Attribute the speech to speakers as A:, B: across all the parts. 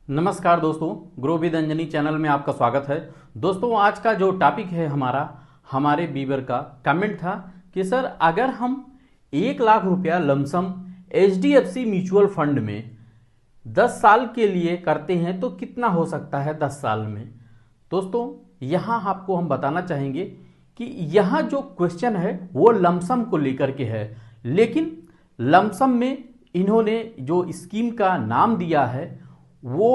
A: नमस्कार दोस्तों, grow with Anjani channel में आपका स्वागत है। दोस्तों, आज का जो टॉपिक है हमारे व्यूअर का कमेंट था कि सर अगर हम 1 लाख रुपया लमसम HDFC म्यूचुअल फंड में 10 साल के लिए करते हैं तो कितना हो सकता है 10 साल में। दोस्तों, यहाँ आपको हम बताना चाहेंगे कि यहाँ जो क्वेश्चन है वो लमसम को लेकर के है, लेकिन लमसम में इन्होंने जो स्कीम का नाम दिया है वो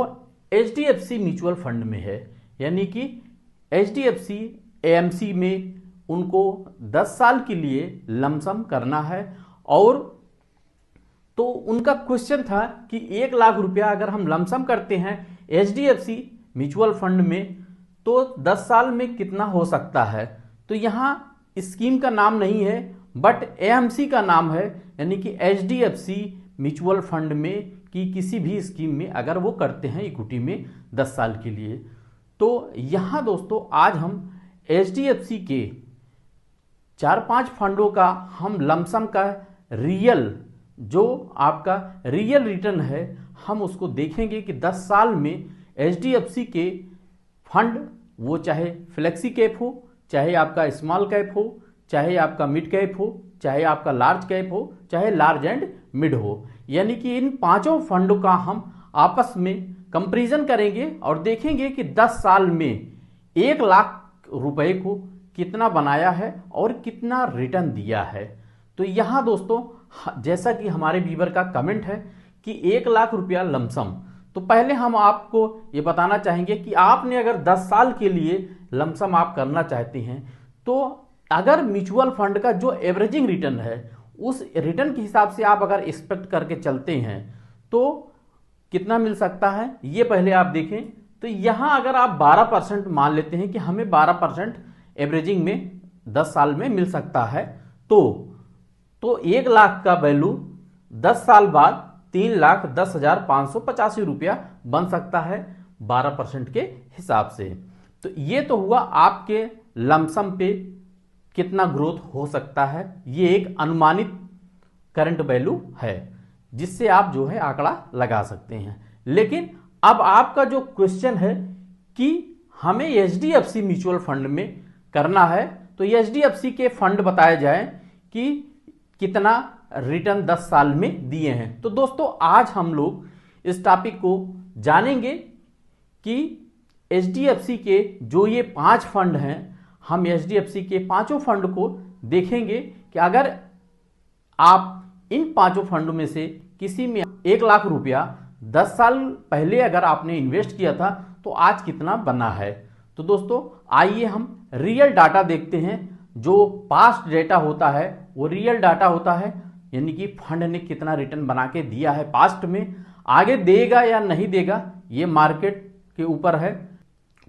A: HDFC म्यूचुअल फंड में है, यानी कि HDFC AMC में उनको 10 साल के लिए लमसम करना है। और तो उनका क्वेश्चन था कि 1 लाख रुपया अगर हम लमसम करते हैं HDFC म्यूचुअल फंड में तो 10 साल में कितना हो सकता है। तो यहाँ स्कीम का नाम नहीं है बट AMC का नाम है, यानी कि HDFC म्यूचुअल फंड में कि किसी भी स्कीम में अगर वो करते हैं इक्विटी में 10 साल के लिए। तो यहाँ दोस्तों आज हम HDFC के 4-5 फंडों का हम लमसम का रियल जो आपका रियल रिटर्न है हम उसको देखेंगे कि 10 साल में HDFC के फंड वो चाहे फ्लेक्सी कैप हो, चाहे आपका स्मॉल कैप हो, चाहे आपका मिड कैप हो, चाहे आपका लार्ज कैप हो, चाहे लार्ज एंड मिड हो, यानी कि इन पांचों फंडों का हम आपस में कंपैरिजन करेंगे और देखेंगे कि 10 साल में 1 लाख रुपए को कितना बनाया है और कितना रिटर्न दिया है। तो यहाँ दोस्तों जैसा कि हमारे व्यूअर का कमेंट है कि 1 लाख रुपया लमसम, तो पहले हम आपको ये बताना चाहेंगे कि आपने अगर 10 साल के लिए लमसम आप करना चाहते हैं तो अगर म्यूचुअल फंड का जो एवरेजिंग रिटर्न है उस रिटर्न के हिसाब से आप अगर एक्सपेक्ट करके चलते हैं तो कितना मिल सकता है ये पहले आप देखें। तो यहां अगर आप 12% मान लेते हैं कि हमें 12% एवरेजिंग में 10 साल में मिल सकता है तो 1 लाख का वैल्यू 10 साल बाद 3,10,585 रुपया बन सकता है 12% के हिसाब से। तो ये तो हुआ आपके लमसम पे कितना ग्रोथ हो सकता है, ये एक अनुमानित करंट वैल्यू है जिससे आप जो है आंकड़ा लगा सकते हैं। लेकिन अब आपका जो क्वेश्चन है कि हमें HDFC म्यूचुअल फंड में करना है तो HDFC के फंड बताए जाए कि कितना रिटर्न 10 साल में दिए हैं। तो दोस्तों आज हम लोग इस टॉपिक को जानेंगे कि HDFC के जो ये 5 फंड हैं, हम HDFC के पांचों फंड को देखेंगे कि अगर आप इन पांचों फंडों में से किसी में 1 लाख रुपया 10 साल पहले अगर आपने इन्वेस्ट किया था तो आज कितना बना है। तो दोस्तों आइए हम रियल डाटा देखते हैं। जो पास्ट डेटा होता है वो रियल डाटा होता है, यानी कि फंड ने कितना रिटर्न बना के दिया है पास्ट में। आगे देगा या नहीं देगा ये मार्केट के ऊपर है,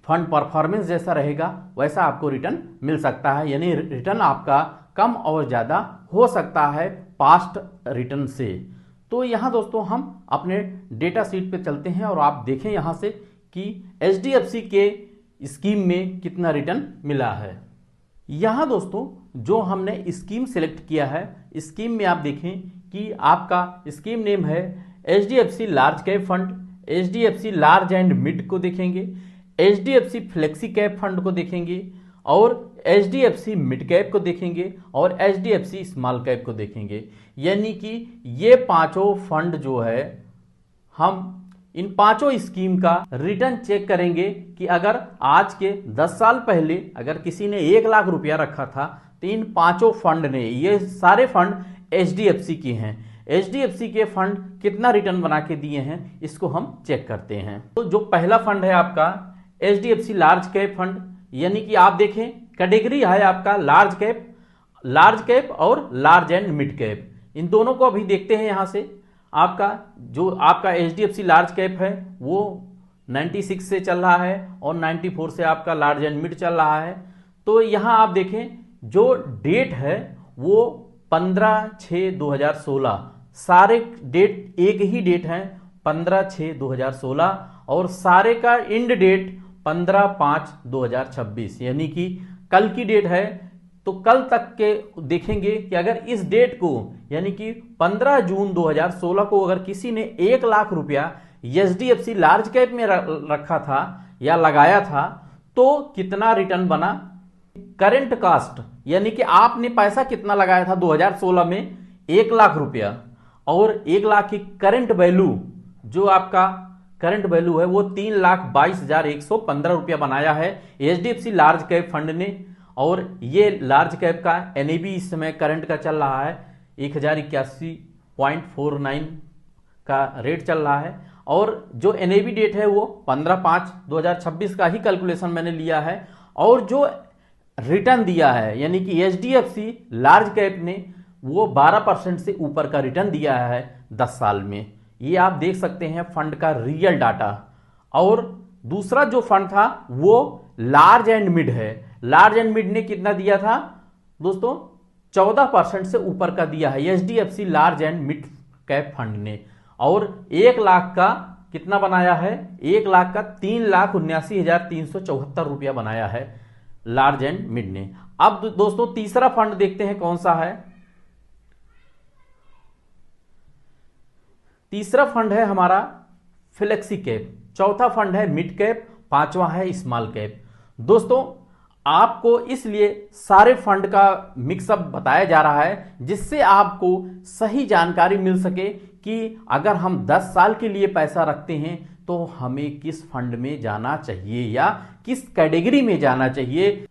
A: फंड परफॉर्मेंस जैसा रहेगा वैसा आपको रिटर्न मिल सकता है, यानी रिटर्न आपका कम और ज़्यादा हो सकता है पास्ट रिटर्न से। तो यहाँ दोस्तों हम अपने डेटा शीट पे चलते हैं और आप देखें यहाँ से कि HDFC के स्कीम में कितना रिटर्न मिला है। यहाँ दोस्तों जो हमने स्कीम सेलेक्ट किया है, स्कीम में आप देखें कि आपका स्कीम नेम है HDFC large cap fund, HDFC large and mid को देखेंगे, HDFC फ्लेक्सी कैप फंड को देखेंगे और HDFC मिड कैप को देखेंगे और HDFC स्मॉल कैप को देखेंगे। यानी कि ये पांचों फंड जो है हम इन पांचों स्कीम का रिटर्न चेक करेंगे कि अगर आज के 10 साल पहले अगर किसी ने 1 लाख रुपया रखा था तो इन पांचों फंड ने, ये सारे फंड HDFC के हैं, HDFC के फंड कितना रिटर्न बना के दिए हैं इसको हम चेक करते हैं। तो जो पहला फंड है आपका HDFC लार्ज कैप फंड, यानी कि आप देखें कैटेगरी है आपका लार्ज कैप और लार्ज एंड मिड कैप, इन दोनों को अभी देखते हैं। यहाँ से आपका जो आपका HDFC लार्ज कैप है वो 96 से चल रहा है और 94 से आपका लार्ज एंड मिड चल रहा है। तो यहाँ आप देखें जो डेट है वो 15/6/2016, सारे डेट एक ही डेट है 15/6/2016 और सारे का इंड डेट 15/5/2026, यानी कि कल की डेट है तो कल तक के देखेंगे कि अगर इस डेट को यानी कि 15 जून 2016 को अगर किसी ने 1 लाख रुपया एचडीएफसी लार्ज कैप में रखा था या लगाया था तो कितना रिटर्न बना। करंट कास्ट यानी कि आपने पैसा कितना लगाया था 2016 में 1 लाख रुपया, और 1 लाख की करंट वैल्यू जो आपका करंट वैल्यू है वो 3,22,115 रुपया बनाया है एचडीएफसी लार्ज कैप फंड ने। और ये लार्ज कैप का एनएबी इस समय करंट का चल रहा है 1081.49 का रेट चल रहा है, और जो एनएबी डेट है वो 15/5/2026 का ही कैलकुलेशन मैंने लिया है। और जो रिटर्न दिया है यानी कि एचडीएफसी लार्ज कैप ने वो 12% से ऊपर का रिटर्न दिया है 10 साल में। ये आप देख सकते हैं फंड का रियल डाटा। और दूसरा जो फंड था वो लार्ज एंड मिड है। लार्ज एंड मिड ने कितना दिया था दोस्तों, 14% से ऊपर का दिया है HDFC large and mid cap fund ने। और 1 लाख का कितना बनाया है, 1 लाख का 3,79,374 रुपया बनाया है लार्ज एंड मिड ने। अब दोस्तों तीसरा फंड देखते हैं कौन सा है। तीसरा फंड है हमारा फ्लेक्सी कैप, चौथा फंड है मिड कैप, पांचवा है स्मॉल कैप। दोस्तों आपको इसलिए सारे फंड का मिक्सअप बताया जा रहा है जिससे आपको सही जानकारी मिल सके कि अगर हम 10 साल के लिए पैसा रखते हैं तो हमें किस फंड में जाना चाहिए या किस कैटेगरी में जाना चाहिए।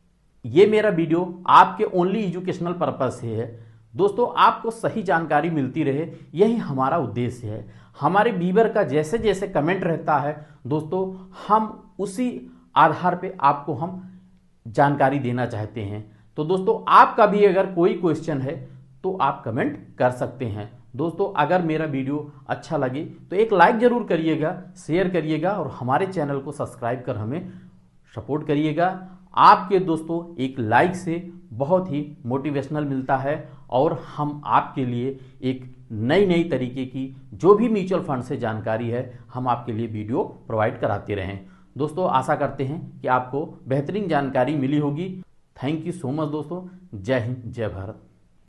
A: ये मेरा वीडियो आपके ओनली एजुकेशनल पर्पज से है दोस्तों, आपको सही जानकारी मिलती रहे यही हमारा उद्देश्य है। हमारे व्यूअर का जैसे जैसे कमेंट रहता है दोस्तों हम उसी आधार पे आपको हम जानकारी देना चाहते हैं। तो दोस्तों आपका भी अगर कोई क्वेश्चन है तो आप कमेंट कर सकते हैं। दोस्तों अगर मेरा वीडियो अच्छा लगे तो एक लाइक जरूर करिएगा, शेयर करिएगा और हमारे चैनल को सब्सक्राइब कर हमें सपोर्ट करिएगा। आपके दोस्तों एक लाइक से बहुत ही मोटिवेशनल मिलता है और हम आपके लिए एक नई नई तरीके की जो भी म्यूचुअल फंड से जानकारी है हम आपके लिए वीडियो प्रोवाइड कराते रहें। दोस्तों आशा करते हैं कि आपको बेहतरीन जानकारी मिली होगी। थैंक यू सो मच दोस्तों। जय हिंद, जय भारत।